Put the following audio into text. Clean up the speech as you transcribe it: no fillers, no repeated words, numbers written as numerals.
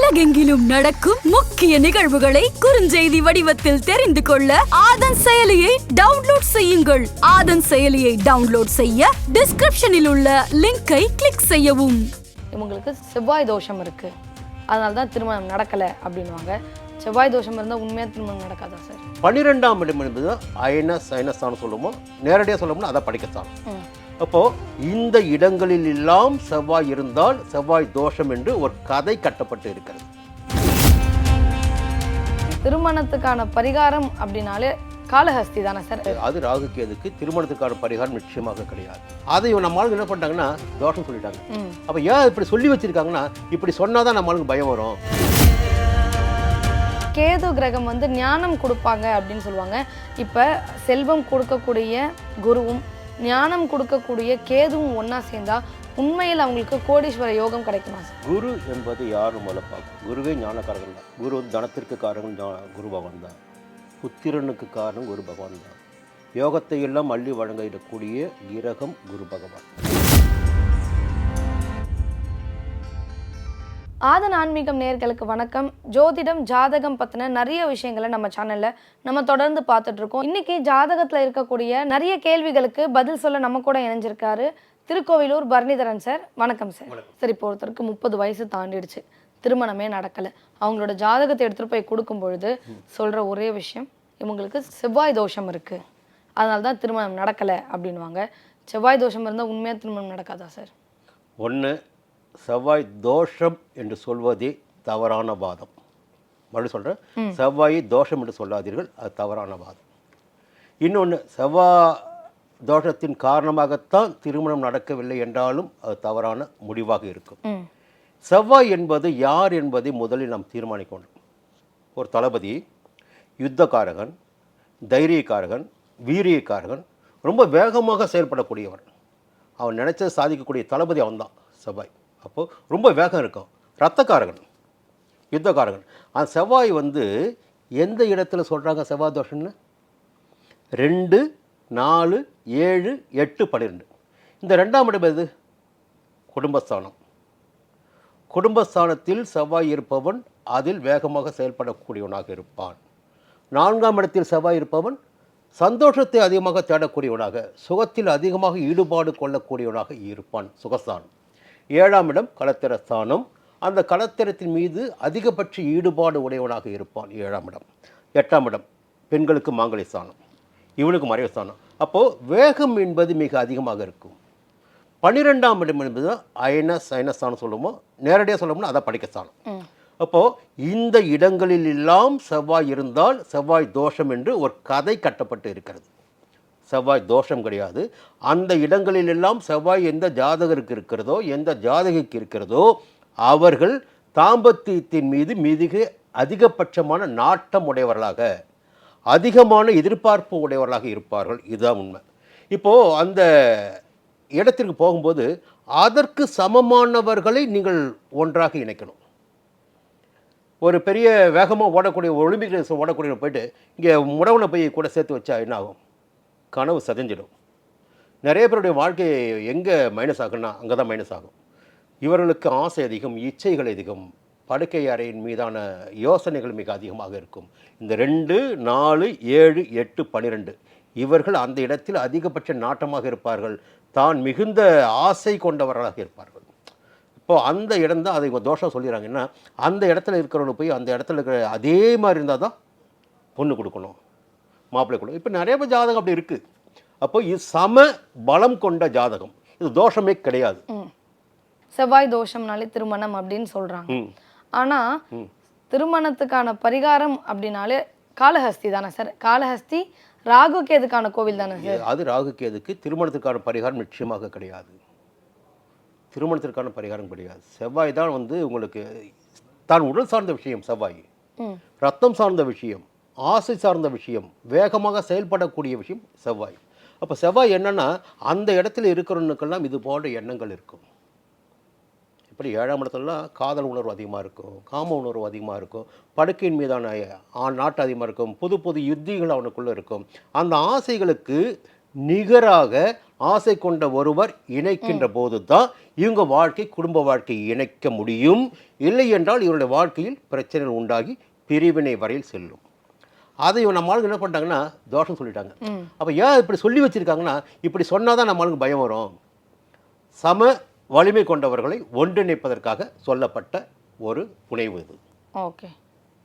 உலகெங்கிலும் நடக்கும் முக்கிய நிகழ்வுகளை குறுஞ்செய்தி வடிவத்தில் தெரிந்து கொள்ள ஆதன் செயலியை டவுன்லோட் செய்யுங்கள். ஆதன் செயலியை டவுன்லோட் செய்ய டிஸ்கிரிப்ஷனில் உள்ள லிங்கை கிளிக் செய்யவும். இவங்களுக்கு செவ்வாய் தோஷம் இருக்கு, அதனால தான் திருமணம் நடக்கலை அப்படின்வாங்க. செவ்வாய் தோஷம் இருந்தால் உண்மையாக திருமணம் நடக்காதா சார்? 12ஆம் இடம் என்பது அயன சைனஸ்தான் சொல்லுமோ, நேரடியாக சொல்லணும்னா அதை படிக்கத்தான். அப்போ இந்த இடங்களில் எல்லாம் செவ்வாய் இருந்தால் செவ்வாய் தோஷம் என்று ஒரு கதை கட்டப்பட்டு இருக்கிறது. திருமணத்துக்கான பரிகாரம் அப்படின்னாலே காளஹஸ்தி தானே சார்? அது ராகு கேதுக்கு திருமணத்துக்கான பரிகாரம் நிச்சயமாக கிடையாது. அதை நம்ம ஆளுங்க என்ன பண்ணிட்டாங்கன்னா தோஷம் சொல்லிட்டாங்க. அப்ப ஏன் இப்படி சொல்லி வச்சிருக்காங்கன்னா, இப்படி சொன்னாதான் நம்ம ஆளுங்க பயம் வரும். கேது கிரகம் வந்து ஞானம் கொடுப்பாங்க அப்படின்னு சொல்லுவாங்க. இப்போ செல்வம் கொடுக்கக்கூடிய குருவும் ஞானம் கொடுக்கக்கூடிய கேதுவும் ஒன்றா சேர்ந்தா உண்மையில் அவங்களுக்கு கோடீஸ்வர யோகம் கிடைக்குமா சார்? குரு என்பது யாரும் வளர்ப்பாங்க. குருவே ஞானக்காரர்கள் தான். குரு தனத்திற்கு காரணம் குரு பகவான் தான். புத்திரனுக்கு காரணம் குரு பகவான் தான். யோகத்தை எல்லாம் அள்ளி வழங்கக்கூடிய கிரகம் குரு பகவான். ஆதன் ஆன்மீகம் நேயர்களுக்கு வணக்கம். ஜோதிடம் ஜாதகம் பற்றின நிறைய விஷயங்களை நம்ம சேனலில் நம்ம தொடர்ந்து பார்த்துட்ருக்கோம். இன்றைக்கி ஜாதகத்தில் இருக்கக்கூடிய நிறைய கேள்விகளுக்கு பதில் சொல்ல நம்ம கூட இணைஞ்சிருக்காரு திருக்கோவிலூர் பரணிதரன் சார். வணக்கம் சார். சார், இப்போ ஒருத்தருக்கு 30 வயசு தாண்டிடுச்சு, திருமணமே நடக்கலை. அவங்களோட ஜாதகத்தை எடுத்துகிட்டு போய் கொடுக்கும் பொழுது சொல்கிற ஒரே விஷயம், இவங்களுக்கு செவ்வாய் தோஷம் இருக்குது, அதனால தான் திருமணம் நடக்கலை அப்படின்வாங்க. செவ்வாய் தோஷம் இருந்தால் உண்மையாக திருமணம் நடக்காதா சார்? ஒன்று, செவ்வாய் தோஷம் என்று சொல்வதே தவறான வாதம். மறுபடியும் சொல்கிறேன், செவ்வாய் தோஷம் என்று சொல்லாதீர்கள், அது தவறான வாதம். இன்னொன்று, செவ்வாய் தோஷத்தின் காரணமாகத்தான் திருமணம் நடக்கவில்லை என்றாலும் அது தவறான முடிவாக இருக்கும். செவ்வாய் என்பது யார் என்பதை முதலில் நாம் தீர்மானிக்க வேண்டும். ஒரு தளபதி, யுத்தக்காரகன், தைரியக்காரகன், வீரியக்காரகன், ரொம்ப வேகமாக செயல்படக்கூடியவன். அவன் நினைச்சதை சாதிக்கக்கூடிய தளபதி அவன்தான் செவ்வாய். அப்போது ரொம்ப வேகம் இருக்கும். இரத்தக்காரகன், யுத்தக்காரகன். அந்த செவ்வாய் வந்து எந்த இடத்துல சொல்கிறாங்க செவ்வாய் தோஷம்னு? 2, 4, 7, 8, 12. இந்த 2ஆம் இடம் எது? குடும்பஸ்தானம். குடும்பஸ்தானத்தில் செவ்வாய் இருப்பவன் அதில் வேகமாக செயல்படக்கூடியவனாக இருப்பான். 4ஆம் இடத்தில் செவ்வாய் இருப்பவன் சந்தோஷத்தை அதிகமாக தேடக்கூடியவனாக, சுகத்தில் அதிகமாக ஈடுபாடு கொள்ளக்கூடியவனாக இருப்பான். சுகஸ்தானம். 7ஆம் இடம் கலத்திரஸ்தானம். அந்த கலத்திரத்தின் மீது அதிகபட்ச ஈடுபாடு உடையவனாக இருப்பான் 7ஆம் இடம். 8ஆம் இடம் பெண்களுக்கு மாங்கல்ய ஸ்தானம், இவனுக்கு மறைவு ஸ்தானம். அப்போது வேகம் என்பது மிக அதிகமாக இருக்கும். 12ஆம் இடம் என்பது அயன சைனஸ்தானம் சொல்லுமோ, நேரடியாக சொல்லணும்னா அதை படிக்கஸ்தானம். அப்போது இந்த இடங்களில் எல்லாம் செவ்வாய் இருந்தால் செவ்வாய் தோஷம் என்று ஒரு கதை கட்டப்பட்டு இருக்கிறது. செவ்வாய் தோஷம் கிடையாது. அந்த இடங்களில் எல்லாம் செவ்வாய் எந்த ஜாதகருக்கு இருக்கிறதோ, எந்த ஜாதகிக்கு இருக்கிறதோ, அவர்கள் தாம்பத்தியத்தின் மீது மிக அதிகபட்சமான நாட்டம் உடையவர்களாக, அதிகமான எதிர்பார்ப்பு உடையவர்களாக இருப்பார்கள். இதுதான் உண்மை. இப்போது அந்த இடத்திற்கு போகும்போது அதற்கு சமமானவர்களை நீங்கள் ஒன்றாக இணைக்கணும். ஒரு பெரிய வேகமாக ஓடக்கூடிய ஒலிம்பிக் ரேஸ் ஓடக்கூடிய போயிட்டு இங்கே முடவனை போய் கூட சேர்த்து வச்சா என்ன ஆகும்? கனவு சதைஞ்சிடும். நிறைய பேருடைய வாழ்க்கை எங்கே மைனஸ் ஆகுன்னா அங்கே தான் மைனஸ் ஆகும். இவர்களுக்கு ஆசை அதிகம், இச்சைகள் அதிகம், படுக்கை அறையின் மீதான யோசனைகள் மிக அதிகமாக இருக்கும். இந்த 2, 4, 7, 8, 12 இவர்கள் அந்த இடத்தில் அதிகபட்ச நாட்டமாக இருப்பார்கள். தான் மிகுந்த ஆசை கொண்டவர்களாக இருப்பார்கள். இப்போது அந்த இடம் தான் அதை தோஷம் சொல்லிடுறாங்கன்னா, அந்த இடத்துல இருக்கிறவங்க போய் அந்த இடத்துல இருக்கிற அதே மாதிரி இருந்தால் தான் பொண்ணு கொடுக்கணும், மாப்பிள்ளை கொடுக்கணும். இப்போ நிறைய பேர் ஜாதகம் அப்படி இருக்குது. அப்போ இது சம பலம் கொண்ட ஜாதகம், இது தோஷமே கிடையாது. செவ்வாய் தோஷம்னாலே திருமணம் அப்படின்னு சொல்கிறாங்க. ஆனால் திருமணத்துக்கான பரிகாரம் அப்படின்னாலே காளஹஸ்தி தானே சார்? காளஹஸ்தி ராகு கேதுக்கான கோவில் தானே சார்? அது ராகு கேதுக்கு திருமணத்துக்கான பரிகாரம் நிச்சயமாக கிடையாது. திருமணத்திற்கான பரிகாரம் கிடையாது. செவ்வாய் தான் வந்து உங்களுக்கு தான் உடல் சார்ந்த விஷயம். செவ்வாய் ரத்தம் சார்ந்த விஷயம், ஆசை சார்ந்த விஷயம், வேகமாக செயல்படக்கூடிய விஷயம் செவ்வாய். அப்போ செவ்வாய் என்னென்னா அந்த இடத்துல இருக்கிறவனுக்கெல்லாம் இது போன்ற எண்ணங்கள் இருக்கும். இப்படி 7ஆம் இடத்துலலாம் காதல் உணர்வு அதிகமாக இருக்கும், காம உணர்வு அதிகமாக இருக்கும், படுக்கையின் மீதான நாட்டு அதிகமாக இருக்கும், புது புது யுத்திகள் அவனுக்குள்ளே இருக்கும். அந்த ஆசைகளுக்கு நிகராக ஆசை கொண்ட ஒருவர் இணைக்கின்ற போது தான் இவங்க வாழ்க்கை குடும்ப வாழ்க்கையை இணைக்க முடியும். இல்லை என்றால் இவருடைய வாழ்க்கையில் பிரச்சனைகள் உண்டாகி பிரிவினை வரையில் செல்லும். அதை நம்ம ஆளுங்க என்ன பண்ணிட்டாங்கன்னா தோஷம் சொல்லிட்டாங்க. அப்போ ஏன் இப்படி சொல்லி வச்சுருக்காங்கன்னா, இப்படி சொன்னால் தான் நம்ம ஆளுங்க பயம் வரும். சம வலிமை கொண்டவர்களை ஒன்றிணைப்பதற்காக சொல்லப்பட்ட ஒரு புனைவு இது. ஓகே.